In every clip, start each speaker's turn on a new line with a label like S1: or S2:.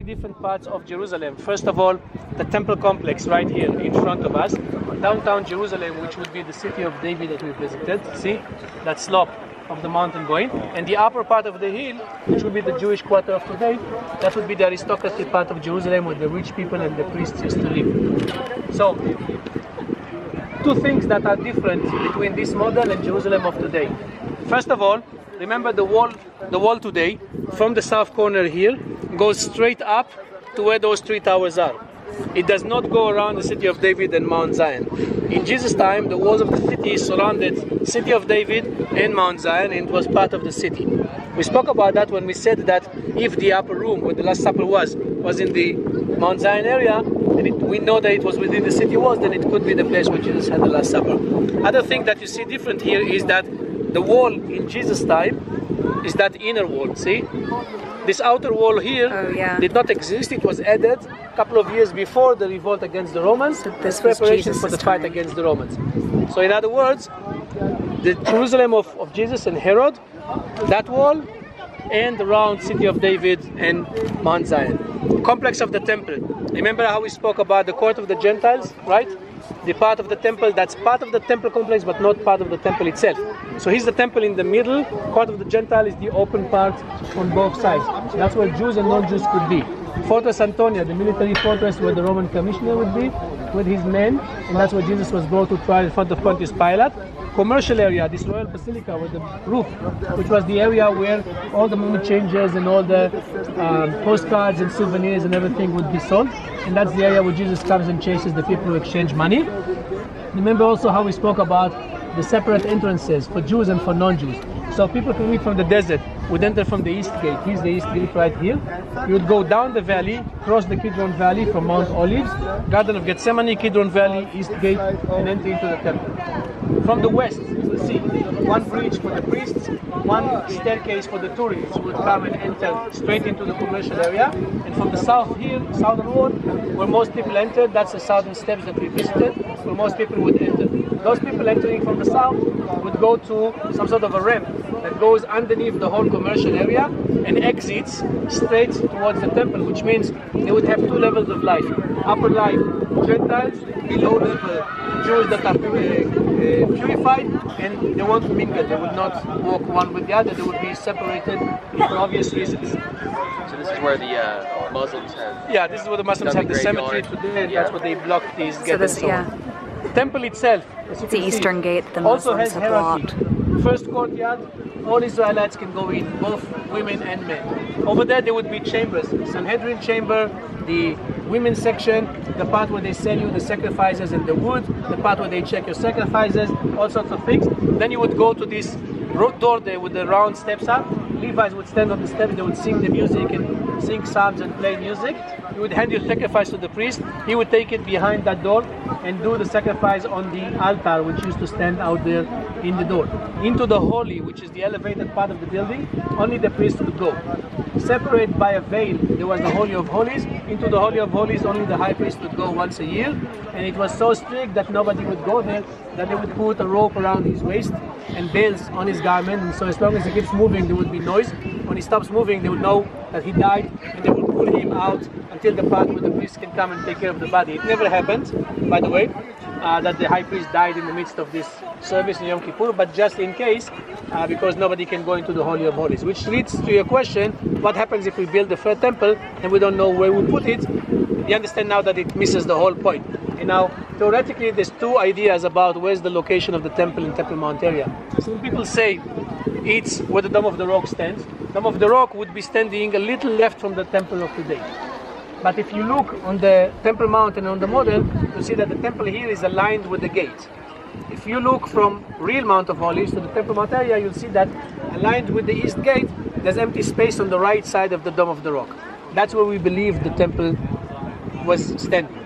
S1: Different parts of Jerusalem. First of all, the temple complex right here in front of us. Downtown Jerusalem, which would be the city of David that we visited. See that slope of the mountain going. And the upper part of the hill, which would be the Jewish quarter of today, that would be the aristocracy part of Jerusalem where the rich people and the priests used to live. So, two things that are different between this model and Jerusalem of today. First of all, remember the wall today, from the south corner here, goes straight up to where those three towers are. It does not go around the city of David and Mount Zion. In Jesus' time, the walls of the city surrounded city of David and Mount Zion, and it was part of the city. We spoke about that when we said that if the upper room where the Last Supper was in the Mount Zion area, and we know that it was within the city walls, then it could be the place where Jesus had the Last Supper. Other thing that you see different here is that the wall in Jesus' time is that inner wall, see? This outer wall here did not exist. It was added a couple of years before the revolt against the Romans. So this preparation for the fight against the Romans. So in other words, the Jerusalem of Jesus and Herod, that wall, and around city of David and Mount Zion. Complex of the temple. Remember how we spoke about the court of the Gentiles, right? The part of the temple that's part of the temple complex but not part of the temple itself. So here's the temple in the middle. Court of the Gentile is the open part on both sides. That's where Jews and non-Jews could be. Fortress Antonia, the military fortress where the Roman commissioner would be with his men, and that's where Jesus was brought to trial in front of Pontius Pilate. Commercial area, this royal basilica with the roof, which was the area where all the money changers and all the postcards and souvenirs and everything would be sold. And that's the area where Jesus comes and chases the people who exchange money. Remember also how we spoke about the separate entrances for Jews and for non-Jews. So people coming from the desert would enter from the east gate. Here's the east gate right here. You would go down the valley, cross the Kidron Valley from Mount Olives, Garden of Gethsemane, Kidron Valley, east gate, and enter into the temple. From the west, you will see one bridge for the priests, one staircase for the tourists who would come and enter straight into the commercial area. And from the south here, southern wall, where most people entered, that's the southern steps that we visited, where most people would enter. Those people entering from the south would go to some sort of a ramp that goes underneath the whole commercial area and exits straight towards the temple, which means they would have two levels of life. Upper life, Gentiles, below level, Jews that are purified, and they won't mingle. They would not walk one with the other. They would be separated for obvious reasons.
S2: So this is where the Muslims have...
S1: Yeah, this is where the Muslims have the cemetery today, and that's where they blocked these gates. The temple itself, as you can
S3: the eastern gate, the
S1: also
S3: Muslims
S1: has
S3: have blocked.
S1: hierarchy. First courtyard, all Israelites can go in, both women and men. Over there would be chambers, Sanhedrin chamber, the women's section, the part where they sell you the sacrifices and the wood, the part where they check your sacrifices, all sorts of things. Then you would go to this door there with the round steps up. Levites would stand on the steps, they would sing the music and sing psalms and play music. You would hand your sacrifice to the priest. He would take it behind that door and do the sacrifice on the altar, which used to stand out there in the door. Into the holy, which is the elevated part of the building, only the priest would go. Separate by a veil, there was the Holy of Holies. Into the Holy of Holies, only the high priest would go once a year. And it was so strict that nobody would go there, that they would put a rope around his waist and bells on his garment. And so as long as he keeps moving, there would be noise. When he stops moving, they would know that he died, and they would pull him out until the part where the priest can come and take care of the body. It never happened, by the way, that the high priest died in the midst of this service in Yom Kippur, but just in case, because nobody can go into the Holy of Holies. Which leads to your question, what happens if we build the third temple and we don't know where we put it? You understand now that it misses the whole point. And now, theoretically, there's two ideas about where's the location of the temple in Temple Mount area. Some people say it's where the Dome of the Rock stands. Dome of the Rock would be standing a little left from the temple of today. But if you look on the Temple Mount and on the model, you see that the temple here is aligned with the gate. If you look from real Mount of Olives to the Temple Mount area, you'll see that aligned with the east gate, there's empty space on the right side of the Dome of the Rock. That's where we believe the temple was standing.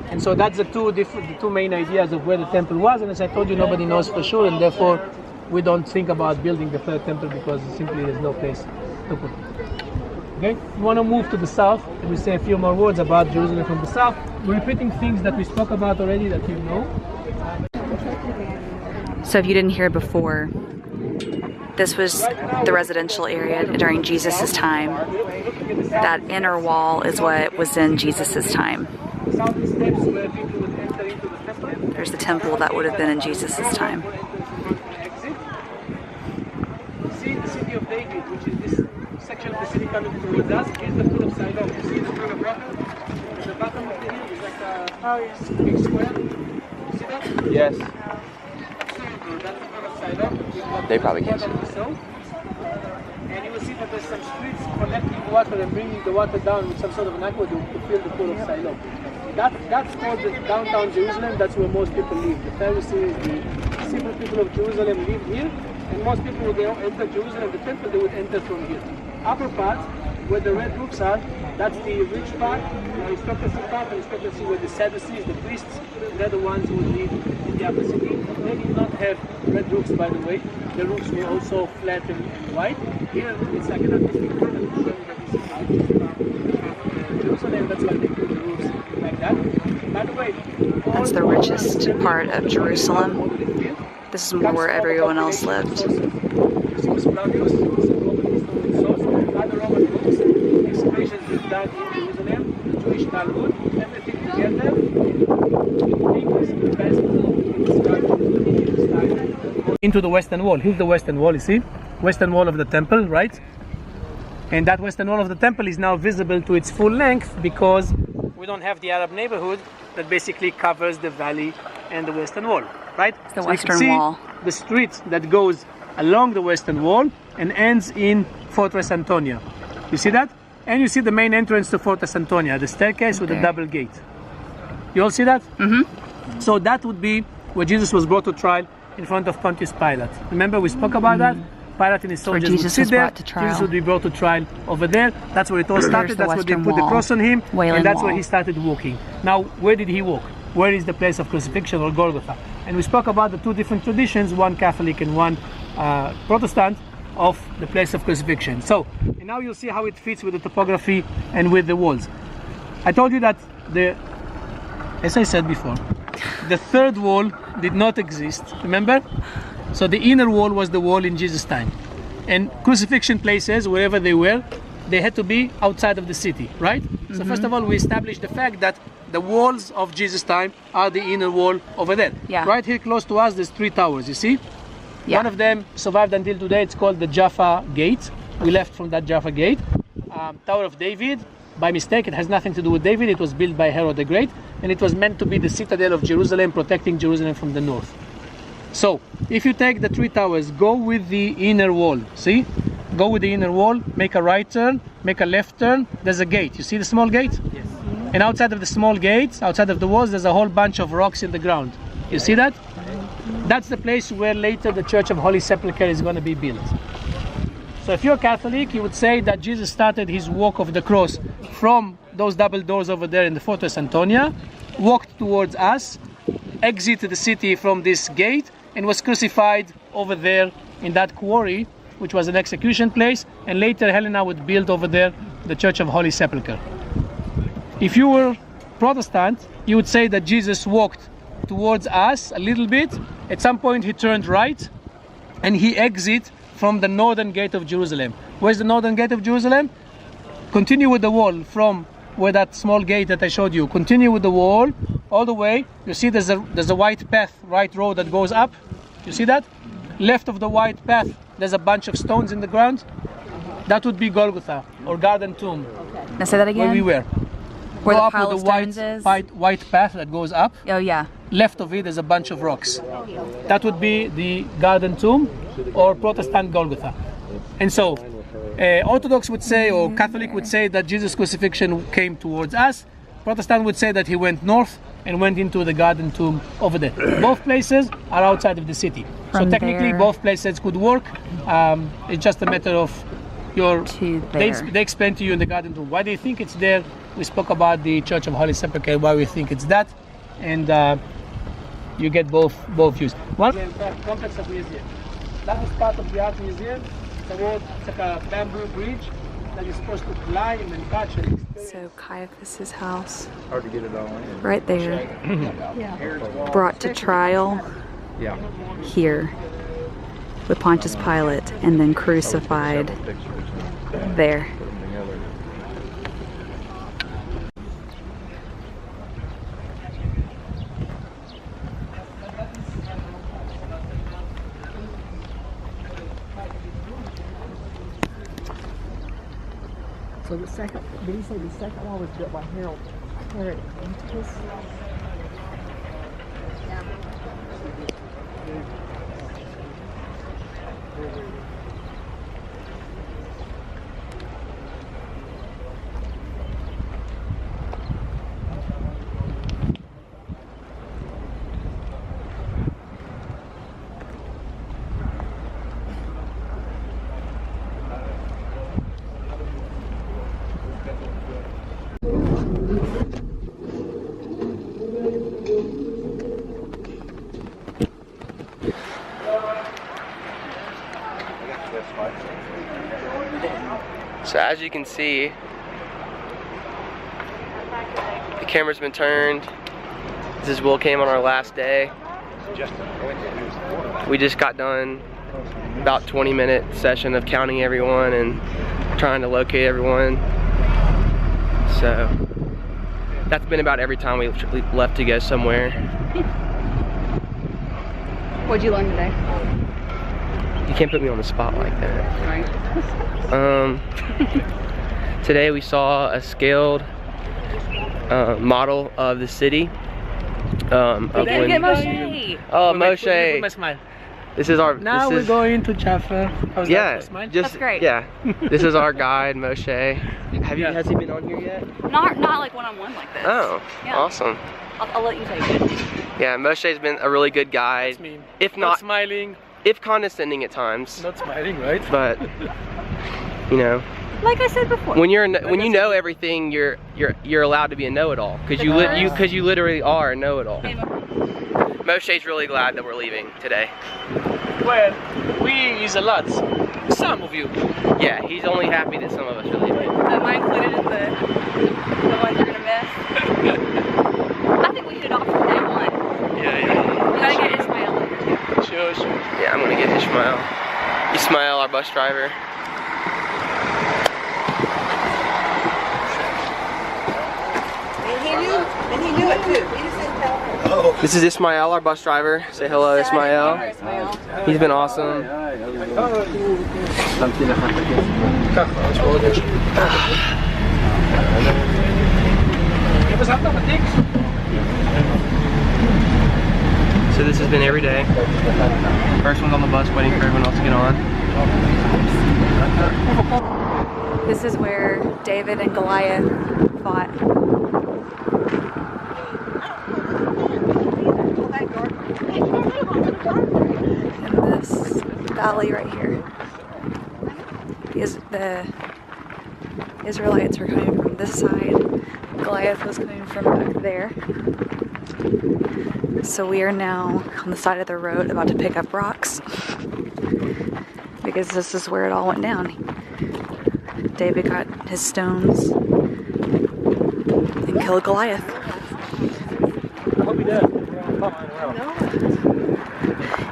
S1: And so that's the two main ideas of where the temple was. And as I told you, nobody knows for sure, and therefore we don't think about building the third temple because simply there's no place to put it. Okay, we want to move to the south, and we say a few more words about Jerusalem from the south. We're repeating things that we spoke about already that you know.
S3: So if you didn't hear before, this was the residential area during Jesus' time. That inner wall is what was in Jesus' time. There's the temple that would have been in Jesus' time.
S1: See the city of David, which is this section of the city coming towards us. Here's the pool of Siloam. You see the pool of water? The bottom of the hill is like a big square. You see that?
S2: Yes.
S1: That's the pool of Siloam.
S2: They probably can't see.
S1: And you will see that there's some streets collecting water and bringing the water down with some sort of an aqueduct to fill the pool of Siloam. That's called the downtown Jerusalem. That's where most people live. The Pharisees, the simple people of Jerusalem live here. And most people, when they enter Jerusalem, the temple, they would enter from here. Upper part, where the red roofs are, that's the rich part, the aristocracy part, aristocracy where the Sadducees, the priests, they're the ones who would live in the upper city. They did not have red roofs, by the way. The roofs were also flat and white. Here, it's like an artistic pattern showing that this is Jerusalem. That's why they put the roofs like that. By the way,
S3: that's the richest part of Jerusalem. This is more where everyone else lived.
S1: Into the western wall. Here's the western wall, you see? Western wall of the temple, right? And that western wall of the temple is now visible to its full length because we don't have the Arab neighborhood that basically covers the valley and the western wall, right?
S3: It's the
S1: so
S3: western
S1: you can see
S3: wall.
S1: The street that goes along the western wall and ends in Fortress Antonia. You see that? And you see the main entrance to Fortress Antonia, the staircase with the double gate. You all see that? Mm-hmm. So that would be where Jesus was brought to trial in front of Pontius Pilate. Remember we spoke about that? Pilate and his soldiers would sit there. Jesus would be brought to trial over there. That's where it all started. That's where they put the cross on him. And that's where he started walking. Now, where did he walk? Where is the place of crucifixion, or Golgotha? And we spoke about the two different traditions, one Catholic and one Protestant, of the place of crucifixion. So, and now you'll see how it fits with the topography and with the walls. I told you that as I said before, the third wall did not exist, remember? So the inner wall was the wall in Jesus' time. And crucifixion places, wherever they were, they had to be outside of the city, right? Mm-hmm. So first of all, we established the fact that the walls of Jesus' time are the inner wall over there.
S3: Yeah.
S1: Right here close to us, there's 3 towers, you see? Yeah. One of them survived until today. It's called the Joffa gate. We left from that Joffa gate. Tower of David, by mistake, it has nothing to do with David. It was built by Herod the Great, and it was meant to be the citadel of Jerusalem, protecting Jerusalem from the north. So, if you take the 3 towers, go with the inner wall, see? Go with the inner wall, make a right turn, make a left turn, there's a gate. You see the small gate? Yes. And outside of the small gates, outside of the walls, there's a whole bunch of rocks in the ground. You see that? That's the place where later the Church of Holy Sepulchre is going to be built. So if you're Catholic, you would say that Jesus started his walk of the cross from those double doors over there in the Fortress Antonia, walked towards us, exited the city from this gate, and was crucified over there in that quarry, which was an execution place, and later Helena would build over there the Church of Holy Sepulchre. If you were Protestant, you would say that Jesus walked towards us a little bit. At some point he turned right and he exited from the northern gate of Jerusalem. Where's the northern gate of Jerusalem? Continue with the wall from where that small gate that I showed you. Continue with the wall all the way. You see there's a white path, right road that goes up. You see that? Left of the white path, there's a bunch of stones in the ground. That would be Golgotha, or Garden Tomb.
S3: Now say that again.
S1: Where we were.
S3: Where
S1: Go
S3: the
S1: up
S3: pile
S1: with
S3: of
S1: the
S3: stones is?
S1: white path that goes up.
S3: Oh yeah.
S1: Left of it, there's a bunch of rocks. That would be the Garden Tomb, or Protestant Golgotha. And so, Orthodox would say, or Catholic would say, that Jesus' crucifixion came towards us. Protestant would say that he went north and went into the Garden Tomb over there. Both places are outside of the city. So technically both places could work. It's just a matter of they explain to you in the Garden Tomb why they think it's there. We spoke about the Church of Holy Sepulchre, why we think it's that, and you get both views. One complex of museum. That is part of the art museum. It's like a bamboo bridge that you're supposed to climb and touch and experience.
S3: So Caiaphas's house.
S2: Hard to get it all in.
S3: Right there.
S1: Yeah.
S3: Brought to trial.
S2: Yeah.
S3: Here. with Pontius Pilate and then crucified there.
S1: So the second, did he say the second one was built by Herod Antipas?
S4: So as you can see, the camera's been turned. This is Will came on our last day. We just got done about 20-minute session of counting everyone and trying to locate everyone. So that's been about every time we left to go somewhere.
S3: What'd you learn today?
S4: You can't put me on the spot like that.
S3: Right.
S4: Today we saw a scaled model of the city. Of when,
S3: Moshe.
S4: oh,
S1: Put my
S4: Moshe.
S1: smile.
S4: This is our.
S1: Now
S4: this
S1: we're
S4: is,
S1: going to Joffa. How's
S4: yeah,
S1: that? Smile?
S4: just
S3: That's great.
S4: yeah. This is our guide, Moshe.
S1: Yeah.
S4: Has he been on here yet?
S3: Not like one-on-one like this.
S4: Oh,
S3: Yeah.
S4: awesome.
S3: I'll let you take it.
S4: Yeah, Moshe's been a really good guide.
S1: That's me.
S4: If
S1: Not
S4: not,
S1: smiling.
S4: if condescending at times,
S1: Not smiling, right?
S4: but you know,
S3: Like I said before.
S4: when when you know everything, you're allowed to be a know-it-all because you literally are a know-it-all. Moshe's really glad that we're leaving today.
S1: Well, we is a lot. Some of you.
S4: Yeah, he's only happy that some of us are leaving.
S3: Am I included in the ones you're gonna miss? I think we hit it off from day one.
S1: Yeah.
S3: We gotta get Ismail in here too.
S1: Sure.
S4: Yeah, I'm gonna get Ishmael. Ismail, our bus driver.
S5: And he knew it too. He just didn't tell her.
S4: This is Ismail, our bus driver. Say hello, Ismail. He's been awesome. So this has been every day. First one's on the bus waiting for everyone else to get on.
S3: This is where David and Goliath fought. In this valley right here. The Israelites were coming from this side. Goliath was coming from back there. So we are now on the side of the road about to pick up rocks. Because this is where it all went down. David got his stones and killed Goliath.
S1: I hope he did.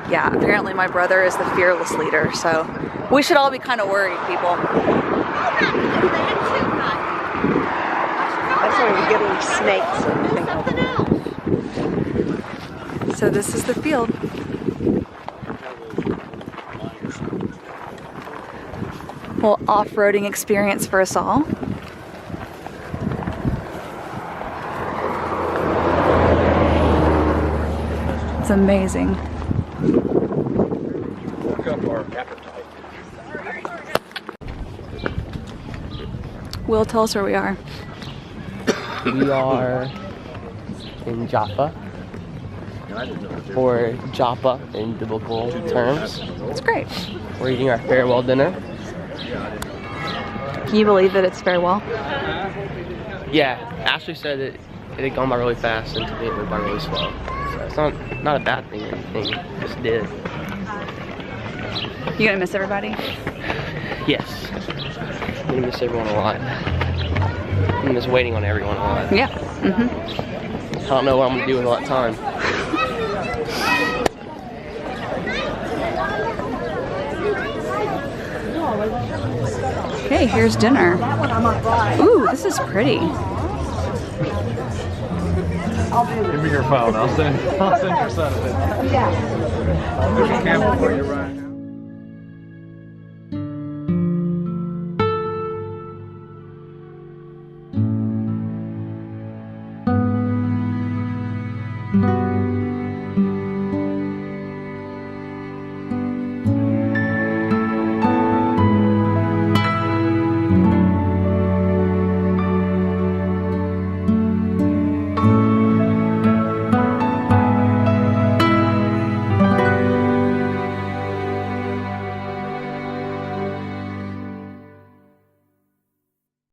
S3: Yeah, apparently my brother is the fearless leader, so we should all be kind of worried, people.
S5: That's why we get little snakes.
S3: So this is the field. Well, off-roading experience for us all. It's amazing. Will, tell us where we are.
S4: We are in Joppa, or Joppa in biblical terms.
S3: It's great.
S4: We're eating our farewell dinner.
S3: Can you believe that it's farewell?
S4: Yeah, Ashley said that it had gone by really fast and today it went by really slow. So it's not a bad thing or anything, it just did.
S3: You gonna miss everybody?
S4: Yes. I'm gonna miss everyone a lot. I'm gonna miss waiting on everyone a lot.
S3: Yeah.
S4: I don't know what I'm gonna do with all that time.
S3: Okay, here's dinner. Ooh, this is pretty.
S6: Give me your phone. I'll send your son a bit. Be careful where you're running.